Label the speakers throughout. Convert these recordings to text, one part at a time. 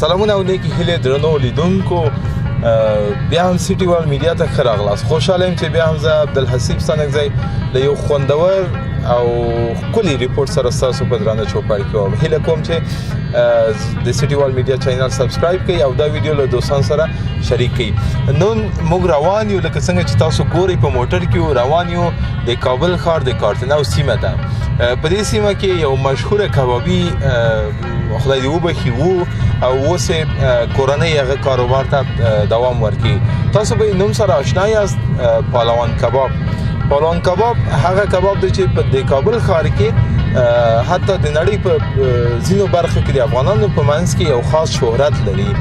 Speaker 1: سلامونه او نیکی هیلې درنو لیدونکو بیا هم سیټي ورلد میډیا ته ښه راغلاست. خوشحاله یم چې بیا هم زه عبدالحسیب ستانکزی له یو خوندور او ښکلي ریپورټ سره ستاسو په درانه چوپړ کې وم. هیله کوم چې د سیټي ورلد میډیا چینل سبسکرایب کړئ او دا ویډیو له دوستانو سره شریک کړئ. نن موږ روان یو لکه څنګه چې تاسو ګورئ په موټر کې روان یو د کابل ښار د کارتناو سیمه ته. په دې سیمه کې یو مشهوره کبابي خدای دې وبخي وو او اوس کورنۍ هغه کاروبار ته دوام ورکوي. تاسو به نوم سره آشنا یاست. پالوان کباب. پالوان کباب هغه کباب دی چې په د کابل ښار کې حتی د نړۍ په ځینو برخو کې د افغانانو په منځ کې یو خاص شهرت لري.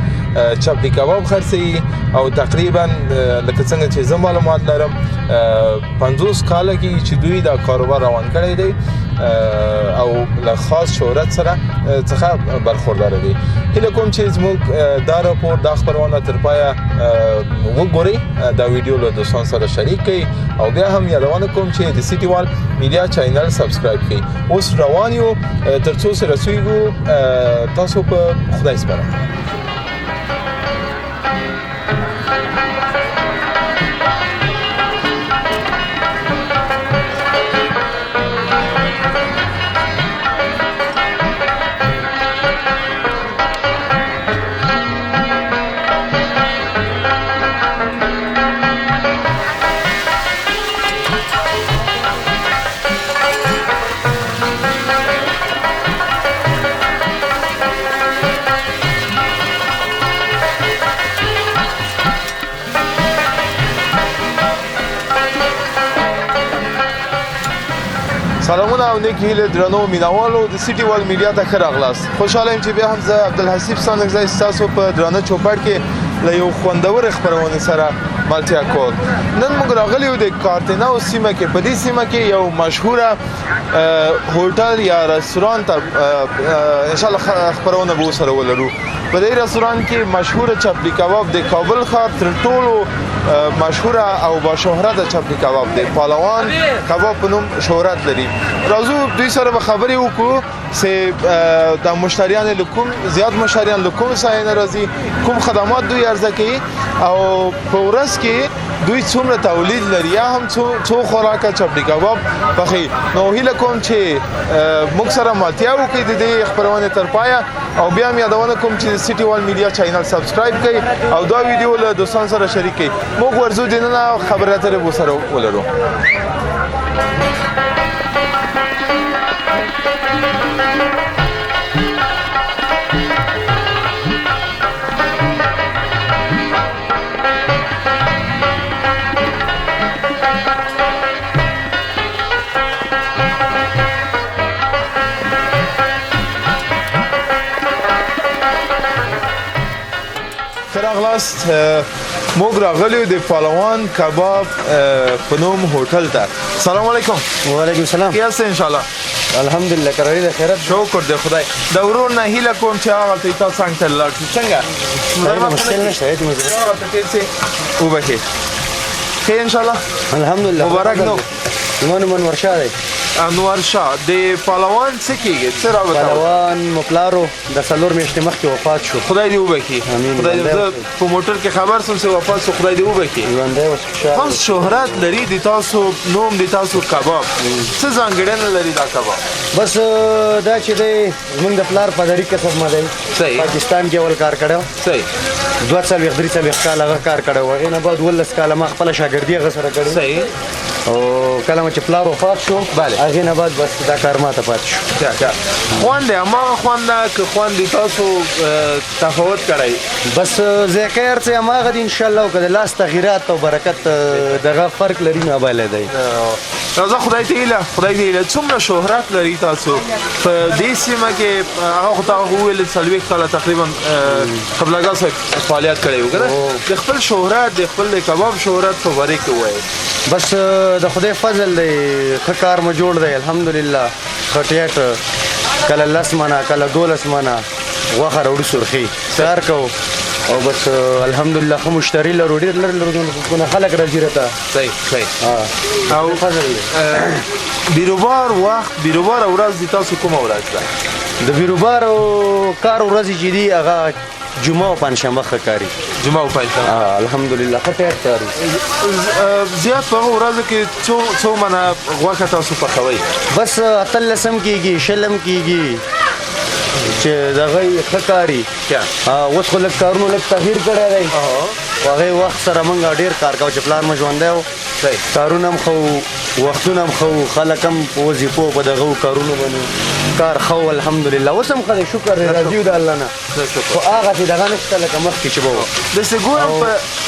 Speaker 1: چپلی کباب خرڅوي او تقریبا لکه څنګه چې زه معلومات لرم 50 کاله کې چې دوی دا کاروبار روان کړی دی او له خاص شهرت سره څخه برخوردار دي. هیله کوم چې زموږ دا راپور دا خبرونه تر پایه وګورئ، دا ویډیو له دوستانو سره شریک کړئ او بیا هم یادونه کوم چې د سیټي ورلد میډیا چینل سبسکرایب کړئ. اوس روان یو تر څو سره رسیږو تاسو په خدای سپارم. سلامونه او نیکی هیلې درنو مینوالو د سیټي ورلد میډیا ته ښه راغلاست. خوشحاله یم چې بیا هم زه عبدالحسیب ستانکزی ستاسو په درانه چوپړ کې له یو خوندور خپرونې سره ملتیا کول. نن موږ راغلي یو د کارتناو سیمه کې. په دې سیمه کې یو مشهوره هوټل یا رستوران ته انشاءالله خپرونه به ورسره ولرو. په دې رستوران کې مشهوره چپلی کباب د کابل ښار تر ټولو مشهوره او با شهرت چپلی کباب دی. پالوان کباب په نوم شهرت لري. راځو دوی سره به خبرې وکړو چې د مشتریانو له کوم زیات مشتریان له کوم ځای نه راځي، کوم خدمات دوی عرضه کوي او په ورځ کې دوی څومره تولید لري یا هم څو خوراکه چپلی کباب پخوي. نو هیله کوم چې موږ سره ملتیا وکړئ د دې خپرونې تر پایه او بیا هم یادونه کوم چې سیټي ورلد میډیا چینل سبسکرایب کړئ او دا ویډیو له دوستانو سره شریک کړئ. موږ ورځو دننه خبرې اترې ورسره ولرو. راغلاست. موږ راغلیو د پالوان کباب په نوم هوټل ته. سلام علیکم.
Speaker 2: وعلیکم السلام.
Speaker 1: کیسه انشاءالله؟
Speaker 2: الحمدلله کراری ده خیرت.
Speaker 1: شکر د خدای. د ورور نه هیله کوم چې هغه ته تاسو څنګه لاړ څنګه؟
Speaker 2: مشکل نشته هیڅ مشکل.
Speaker 1: وبخیر. خیر انشاءالله.
Speaker 2: الحمدلله.
Speaker 1: مبارک نو.
Speaker 2: من ورشا دی.
Speaker 1: انور شاه د پالوان څه کیږي؟ څه راوته؟
Speaker 2: پالوان مپلارو د څلور میاشتې مخکې وفات شو.
Speaker 1: خدای دې وبخي. خدای دې په موټر کې خبر سم چې وفات شو. خدای دې وبخي.
Speaker 2: ژوندی اوس خوشاله.
Speaker 1: خاص شهرت لري د تاسو نوم د تاسو کباب. څه ځانګړنه لري دا کباب؟
Speaker 2: بس دا چې دی زمونږ د پلار پدري کسب ما دی. پاکستان کې اول کار کړی.
Speaker 1: صحیح.
Speaker 2: 2-3 کال هغه کار کړی و. هغې نه بعد 12 کاله ما خپله شاګردي هغه سره کړې.
Speaker 1: صحیح.
Speaker 2: او کله چې پلار وفات شو هغې نه بعد بس دا کار ماته پاتې شو.
Speaker 1: خوند هماغه خوند ده که خوند تاسو تفاوت کړی؟
Speaker 2: بس ذایقه هر څه هماغه دي انشاءالله او که د لاس تغییرات او برکت دغه فرق لري نو باله دی.
Speaker 1: راځه خدای ته هیله څومره شهرت لري تاسو په دې سیمه کې. هغه خو تا وویل 40 کاله تقریبا قبلګاه صاحب فعالیت کړی و که د خپل شهرت د خپل د کباب شهرت په باره کې ووایئ.
Speaker 2: بس د خدای فضل دی ښه کار مو جوړ دی الحمدلله. خټیټ کله 10 منه کله 12 منه غوښه راوړو سرخي کار کوو او بس الحمدلله ښه مشتري لرو. ډېر لرو خلک راځي راته.
Speaker 1: صحیح. او بیروبار وخت بیروبار ورځ د تاسو کومه ورځ ده؟
Speaker 2: د بیروبار کار ورځې چې دي هغه جمعه او پنځشنبه ښه کاري
Speaker 1: جمعه او پنځشنبه
Speaker 2: الحمدلله ښه ټیټ کاري
Speaker 1: زیات په هغه ورځو کې څو منه غوښه تاسو پخوئ
Speaker 2: بس 18 کېږي 20 کېږي چې دغه یې ښه کاري اوس خو لږ کارونو لږ تغییر کړی دی په هغې وخت سره موږ ډېر کار کوو چې پلار مو ژوندی و کارونه هم ښه وو وختونه هم ښه وو خلک هم په وظیفو په دغه کارونو باندې کار ښه و الحمدلله اوس هم ښه دی شکر دی راضي یو د الله نه خو هغسې دغه نشته لکه مخکې چې به وو
Speaker 1: داسې ګورم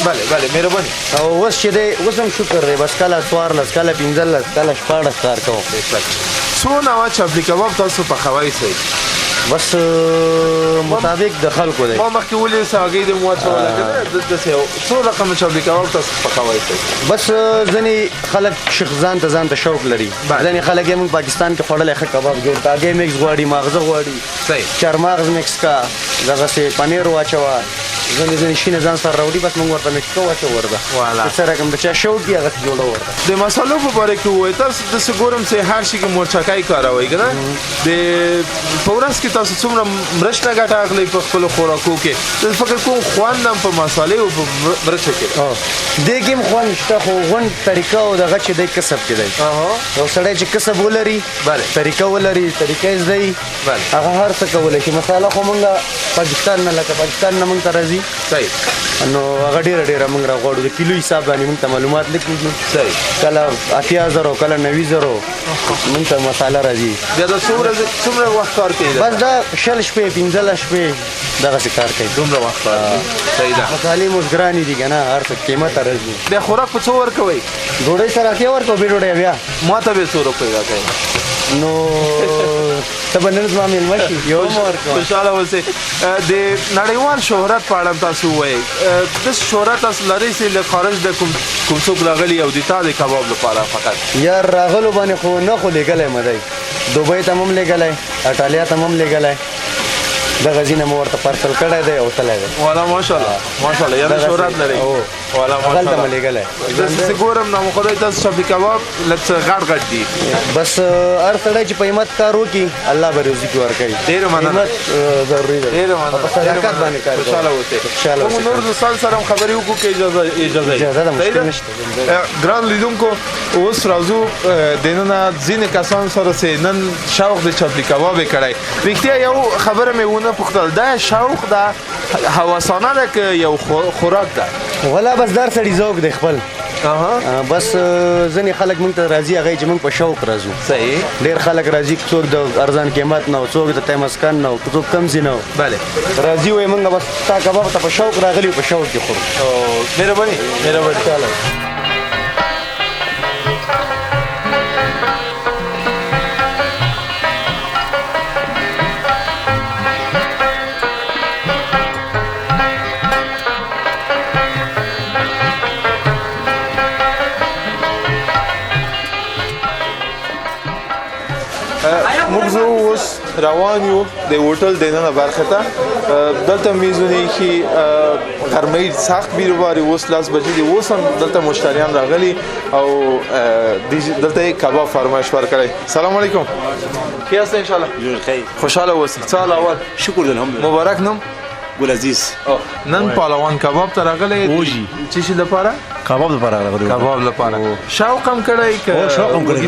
Speaker 1: بله بله مهرباني
Speaker 2: او اوس چې دی اوس هم شکر دی بس کله 14 کله 15 کله 14 کار کوو
Speaker 1: څو نوع چپلي کباب تاسو پخوئ صحیح
Speaker 2: بس مطابق د خلکو دی
Speaker 1: ما مخکې ولې ساګۍ د مو اچوله داسې څو رقم چپلي کباب تاسو پخوئ
Speaker 2: بس ځینې خلک ځان ته شوق لري ځینې خلک یې موږ پاکستان کې خوړلی ښه کباب جوړ هګۍ میکس غواړي ماغزه غواړي چارمغز میکس کا دغسې پنیر واچوه ځینې شینه ځان سره راوړي بس موږ ورته میکس کوو واچو ورته څه رقم د چا شوق وي هغسې جوړه ورته
Speaker 1: د مسالو په باره کې ووایي تاسو داسې ګورم چې هر شي کې مرچکۍ کاروئ که نه په ورځ کې تاسو څومره مرچ نه ګټه اخلئ په خپلو خوراکو کې زه فکر کوم خوند هم په مسالې او په مرچو کې
Speaker 2: دې کې هم خوند شته خو غونډ طریقه او دغه چې دی کسب کې دی یو سړی چې کسب ولري طریقه ولري طریقه یې زده وي هغه هر څه کولی شي مساله خو موږ پاکستان نه لکه پاکستان نه موږ ته راځي نو هغه ډېره موږ راغواړو د کیلو حساب باندې موږ ته معلومات لیکېږي کله 80,000 کله 90,000 موږ ته مساله راځي
Speaker 1: بیا دا څومره وخت کار کوي
Speaker 2: بس دا 6 شپې 15 شپې دغسې کار کوي
Speaker 1: دومره وخت کار صحیح ده
Speaker 2: مسالې مو ګرانې دي که نه هر څه قیمت راځي
Speaker 1: بیا خوراک په څو ورکوئ
Speaker 2: ډوډۍ سره اتیا ورکوو بې ډوډۍ بیا
Speaker 1: ما ته به څو روپۍ راکوئ
Speaker 2: نو ته به نن زما مېلمه شي یو مو ورکوم
Speaker 1: خوشحاله اوسئ د نړیوال شهرت په اړه تاسو ووایئ داسې شهرت تاسو لرئ چې له خارج د کوم څوک راغلي او د تا د کباب لپاره فقط
Speaker 2: یار راغلو باندې خو نه خو لیږلی مه دی دوبۍ ته م هم لیږلی اټالیا ته م هم لیږلی دغه ځینه مو ورته پارسل کړی دی او تلی دی
Speaker 1: والا ماشاءالله ماشاءالله یعنې شهرت لرئ والا
Speaker 2: هغلته مو لیږلی
Speaker 1: داسې ګورم نو خدای تاسو چپلي کباب لږ څه غټ دي
Speaker 2: بس هر سړی چې په همت کار وکړي الله به رزق ورکوي
Speaker 1: ډېره مننه
Speaker 2: همت ضروري ده
Speaker 1: ډېره مننه
Speaker 2: په صداقت باندې کار کوو
Speaker 1: خوشحاله اوسئ موږ نور دوستانو سره هم خبرې وکړو که اجازه
Speaker 2: ده مشکل نشته
Speaker 1: ګران لیدونکو اوس راځو دننه ځینې کسانو سره چې نن شوق د چپلي کباب یې کړی رښتیا یو خبره مې ونه پوښتل دا شوق ده هوسانه ده که یو خوراک ده
Speaker 2: ولا بس در سړي ذوق دی خپل بس ځینې خلک موږ ته راځي هغه چې موږ په شوق راځو
Speaker 1: صحیح
Speaker 2: ډېر خلک راځي څوک د ارزان قیمت نه څوک د تیمسکن نه څوک کم ځي نه
Speaker 1: بله
Speaker 2: راځي وایي موږ بس تا کباب ته په شوق راغلي په شوق کې خورو
Speaker 1: مهرباني موږ زه اوس روان یو د هوټل دننه برخه ته دلته میزونه ایښي غرمۍ سخت بیروباري اوس 10 بجې دي اوس هم دلته مشتریان راغلي او دلته کباب فرمایش ورکړی سلام علیکم ښه یاست انشاءالله
Speaker 3: خیر
Speaker 1: خوشحاله اوسئ څه حال اول
Speaker 3: شکر الحمدلله
Speaker 1: مبارک نوم
Speaker 3: ګل عزیز
Speaker 1: نن پهلوان کباب ته راغلی
Speaker 3: وږي
Speaker 1: څه شي لپاره
Speaker 3: کباب لپاره راغلی
Speaker 1: کباب لپاره شوق هم کړی که
Speaker 3: شوق هم کړی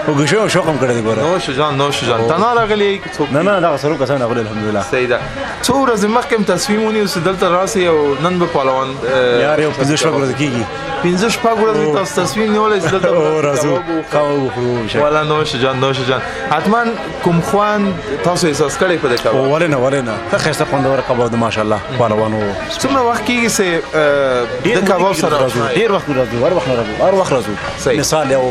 Speaker 3: وږي شوق هم کړی ګوره
Speaker 1: نوش جان تنها راغلی
Speaker 3: نه دغه څلور کسان راغلي الحمدلله
Speaker 1: صحیح ده څو ورځې مخکې هم تصمیم ونیو چې دلته راسئ او نن به پهلوان
Speaker 3: یار یو 15 ورځې کېږي
Speaker 1: 15 ورځې تاسو تصمیم نیولی چې دلته
Speaker 3: راځو کباب وخورو
Speaker 1: والا نوش جان حتما کوم خوند تاسو احساس کړی په دې کباب
Speaker 3: ولې نه ښه ښایسته خوندور کباب ده ماشاءالله پهلوانو
Speaker 1: څومره وخت کېږي چې د کباب سره
Speaker 3: ډېر وخت راځو هر وخت راځو مثال یو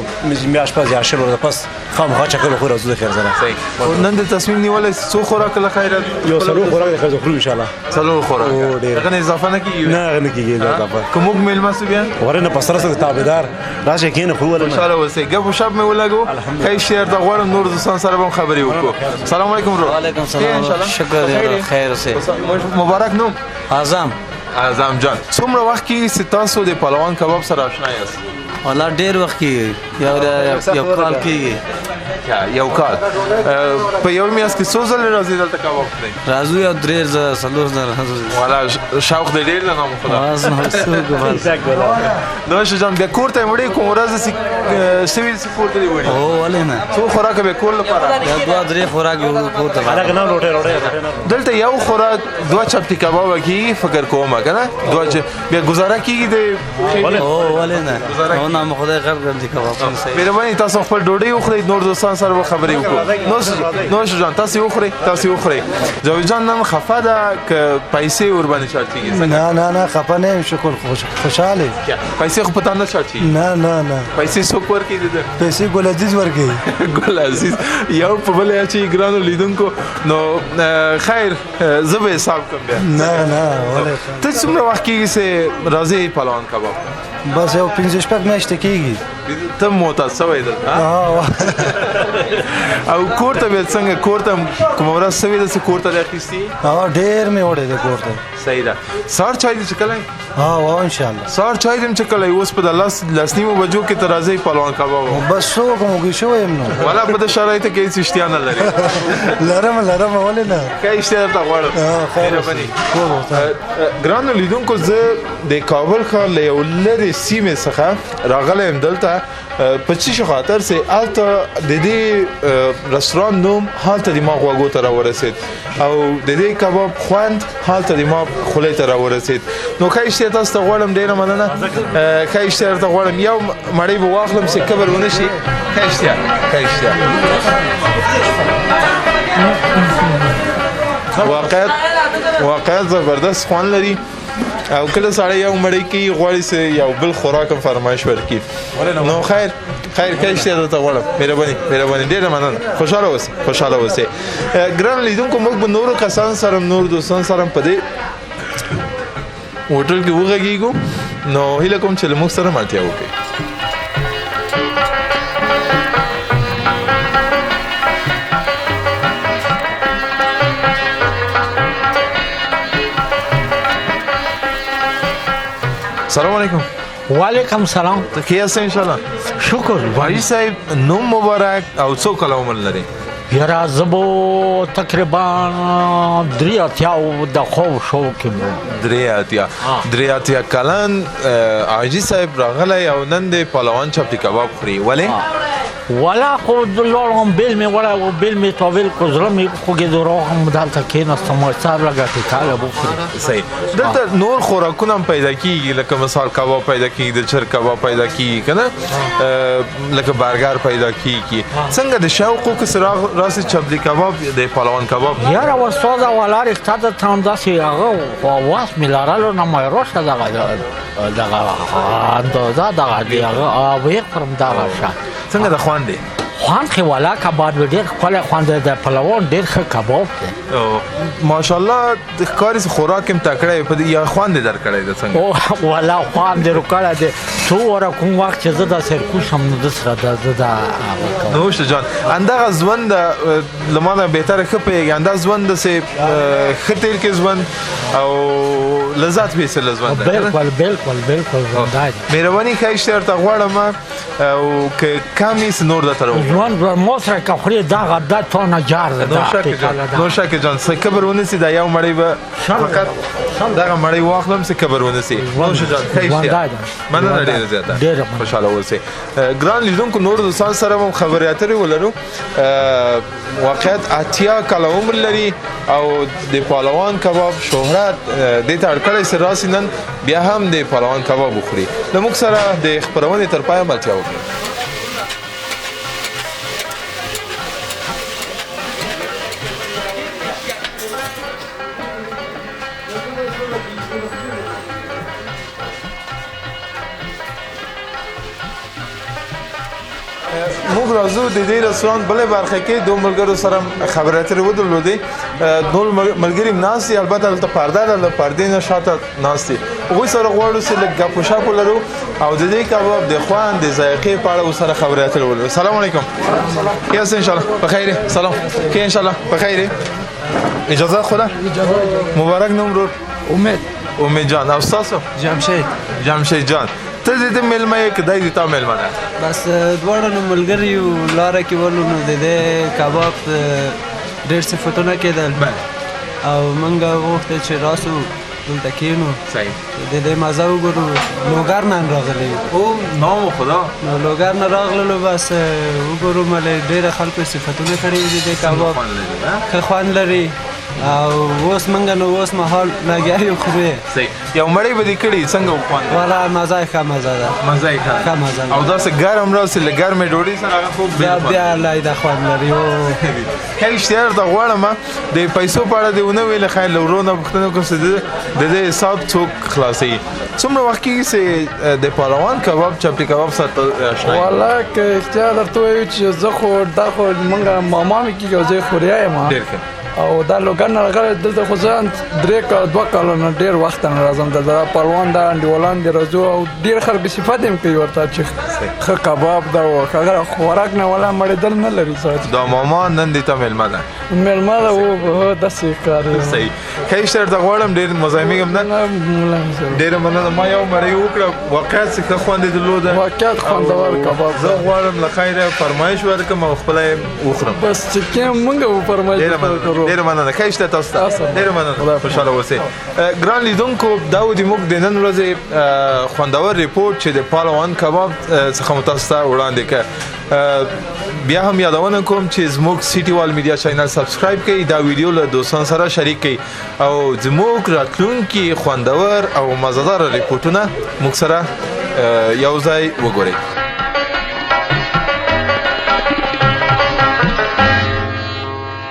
Speaker 3: میاشت پس یا 10 ورځې پس خامخا چکر وخورو راځو د خیر سره
Speaker 1: نن د تصمیم نیولی څو خوراک له خیره
Speaker 3: یو څلور خوراک د خیر وخورو انشاءالله
Speaker 1: څلور خوراک هغه نه اضافه نه کېږي
Speaker 3: نه کېږي اضافه
Speaker 1: که موږ میلمه سو بیا
Speaker 3: ورنه په سره سره تابعدار راشه کېنه خو ولنه
Speaker 1: خوشحاله اوسئ ګپ و شپ مې ولګو ښه شعر ته غواړم نور دوستان سره به هم خبرې وکړو سلام علیکم ورو
Speaker 4: وعلیکم سلام شکر دی خیر اوسئ
Speaker 1: مبارک نوم
Speaker 4: اعظم
Speaker 1: جان څومره وخت کېږي چې تاسو د پهلوان کباب سره اشنا یاست
Speaker 4: والله ډېر وخت کېږي یو کال کېږي
Speaker 1: یو کال په یو میاشت کې څو ځلې راځي دلته کباب خورئ؟
Speaker 4: راځو یو 3 څلور ځله
Speaker 1: والا شوق دې ډېر دی نو خدا نو شجان بیا کور ته وړي کوم ورځ سوي کور ته وړي
Speaker 4: او ولې نه
Speaker 1: څو خوراک به کول لپاره
Speaker 4: یا 2-3 خوراک یو کور ته
Speaker 1: دلته یو خوراک 2 چپټي کباب کی فکر کوم کنه 2 بیا گزاره کیږي د
Speaker 4: او ولې نه نو نام خدای خیر کړي کباب صحیح
Speaker 1: مهرباني تاسو خپل ډوډۍ وخورئ نور دوستان سره خبرې وکړو نو شجان تاسو وخورئ جاوید جان نن خفه ده که پیسې ور باندې شارټ کیږي
Speaker 5: نه خفه نه یم شکر خوشاله
Speaker 1: پیسې خو پتا نه شارټ کیږي
Speaker 5: نه
Speaker 1: پیسې څوک ورکړي دي
Speaker 5: پیسې ګل عزیز ورکړي
Speaker 1: ګل عزیز یو په بل یا چې ګرانو لیدونکو نو خیر زه به حساب کوم بیا
Speaker 5: نه ولې
Speaker 1: ته څومره وخت کېږي چې راځي پهلوان کباب
Speaker 5: بس یو 15 میاشتې کېږي
Speaker 1: ته معتاد شوی ده او کور ته بیا څنګه کور ته کوم ورځ شوی ده چې کور ته راخیستي
Speaker 5: ډېر مې وړی دی کور ته
Speaker 1: صحیح ده سهار چای دې څښلی
Speaker 5: ان شاء الله
Speaker 1: سهار چای دې څښلی اوس په د لس نیمو بجو کې ته راځئ پهلوان کباب
Speaker 5: بس څه وکړم وږی شوی یم نو
Speaker 1: والا په دې شرایطو کې هېڅ اشتها نه لري
Speaker 5: لرم ولې نه
Speaker 1: ښه اشتها درته غواړم مهرباني ګرانو لیدونکو زه د کابل ښار له یو لرې سیمې څخه راغلی یم دلته په څه خاطر چې هلته د دې رستوران نوم هلته د ما غوږو ته راورسېد او د دې کباب خوند هلته د ما خولې ته راورسېد نو ښه اشتها تاسو ته غواړم ډېره مننه ښه اشتها درته غواړم یو مړۍ به واخلم چې کبر ونه شي ښه اشتها واقعیت زبردست خوند لري او کله سړی یو مړۍ کوي غواړي چې یو بل خوراک هم فرمایش ورکړي نو خیر ښه اشتها درته غواړم مهرباني ډېره مننه خوشحاله اوسئ ګران لیدونکو موږ به نورو کسانو سره نورو دوستانو سره په دې هوټل کې وغږیږو نو هیله کوم چې له موږ سره ملتیا وکړئ سلام علیکم
Speaker 6: وعلیکم سلام
Speaker 1: ته ښه یاست انشاءالله
Speaker 6: شکر
Speaker 1: حاجي صاحب نوم مبارک او څو کاله عمر لري
Speaker 6: یاره زه به تقریبا 83 د خوب شو کې مو 83
Speaker 1: کلن حاجي صاحب راغلی او نن د پهلوان چپټي کباب خوري ولې
Speaker 6: ولا خو لوړم بیل مې ولا بیل مې طویل کو زړه مې خوږې دروغم دلته کېناستم سار لګا ټیکاله وکړه
Speaker 1: صحیح دلته نور خوراکونه هم پیدا کیږي لکه مثال کباب پیدا کیږي د چرګ کباب پیدا کیږي کنه لکه برګر پیدا کیږي څنګه د شوقو کې سراغ راسي چپټي کباب د پهلوان کباب
Speaker 6: یاره وسوځه ولا رښتا د تاندا سي هغه واس ملارالو نه مې روشه دغه اندازه دغه دی هغه او یې فرم دغه شات
Speaker 1: څنګه د خوان دی
Speaker 6: خوان خو والا کباب ډېر خپل خوان د پهلوان ډېر ښه کباب دی
Speaker 1: ماشاءالله د ښکاري خوراک هم تکړه په یا خوان دې درکړی د څنګه
Speaker 6: او والا خوان دې رکړه دې څو ور کوم وخت چې زه د سرکوش هم د سره د
Speaker 1: نو شجان اندغه ځوند لمانه بهتره خپې انده ځوند سه خطر کې ځوند او لذت به سره ځوند
Speaker 6: بالکل ځوند
Speaker 1: مهرباني ښه اشتر ته غواړم او که کمی نور د ترو
Speaker 6: ځوان مو سره کخري دا ته نه جار ده
Speaker 1: نو شکه جان څه کبر ونسی دا یو مړی به فقط دغه مړی واخلم څه کبر ونسی نو شجان ښه اشتر مننه ډیره زیاته خوشاله اوسئ ګران لیدونکو نور دوستان سره هم خبرې اترې ولرو واقعیت 80 کاله عمر لري او د پهلوان کباب شهرت د تړکړې سره راسي نن بیا هم د پهلوان کباب وخوري د موږ سره د خبرونې تر پایه ملتیا وکړي موږ راځو د دې رستوران بلې برخه کې دوه ملګرو سره خبرې اترې ودرلودې دوه ملګري ناستي البته دلته پرده ده له پردې نه شاته ناستي هغوی سره غواړو چې لږ ګپ و شپ ولرو او د دې کباب د خوند د ذایقې په اړه ورسره خبرې اترې ولرو سلام علیکم ښه یاست انشاءالله بخیر سلام ښه انشاءالله بخیر اجازه خدا مبارک نوم ورور امید جان او ستاسو جمشید جان ته د میلمه یې که دی د تا میلمه ده؟
Speaker 4: بس دواړه نو ملګري یو لاره کې ولو نو د دې کباب ډېر صفتونه کېدل او موږ غوښتل چې راسو دلته کښېنو د دې مزه وګورو لوګر نه راغلی
Speaker 1: او نام خدا
Speaker 4: نو لوګر نه راغللو بس وګورو ملې ډېره خلکو صفتونه کړي دي د کباب ښه خوند لري او اوس موږ نو اوس مهال لګیا یو خورو
Speaker 1: یو مړۍ به دې کړي څنګه وخوند
Speaker 4: والا مزه یې ښه مزه ده
Speaker 1: مزه یې
Speaker 4: ښه مزه ده
Speaker 1: او داسې ګرم راسي له ګرمې ډوډۍ سره هغه خوب
Speaker 4: بیا لا خوند لري
Speaker 1: خیر اشتهار ته غواړم د پیسو په اړه دې ونه ویل خیر له ورو نه پوښتنه وکړم چې د دې حساب څوک خلاصوي څومره وخت کېږي چې د پهلوان کباب چپټي کباب سره اشنا یې
Speaker 7: والله که اختیار درته ووایو چې زه خو دا خو موږ ماما مې کېږي او زه یې خوریا یم
Speaker 1: ډېر ښه
Speaker 7: او دا لوګر نه راغلی دلته خو زه 2 کاله نه ډېر وخت نه راځم دلته پهلوان دا انډیوالان دې راځو او ډېر خلک صفت هم کوي ورته چې ښه کباب ده او هغه خوراک نه ولا مړېدل نه لري
Speaker 1: دا ماما نن دې ته میلمه ده
Speaker 7: میلمه ده او داسې کار
Speaker 1: صحیح ښه اشتهار ته غواړم ډېر مزاحمېږم نه ډېره مننه ما یو مړۍ وکړه واقعیت څه ښه خوند یې درلوده
Speaker 7: واقعیت خوندور کباب
Speaker 1: زه غواړم له خیره فرمایش ورکړم او خپله یې وخورم
Speaker 7: بس چې کوم موږ وفرمایش وکړو
Speaker 1: ډېره مننه ښه اشته تاسو ته ډېره مننه خوشحاله اوسئ ګران لیدونکو دا و د موږ د نن ورځې خوندور ریپورټ چې د پهلوان کباب څخه مو تاسو ته وړاندې کړ بیا هم یادونه کوم چې زموږ سیټي وال میډیا چینل سبسکرایب کړئ دا ویډیو له دوستانو سره شریک کړئ او زموږ راتلونکي خوندور او مزهدار ریپورټونه موږ سره یو ځای وګورئ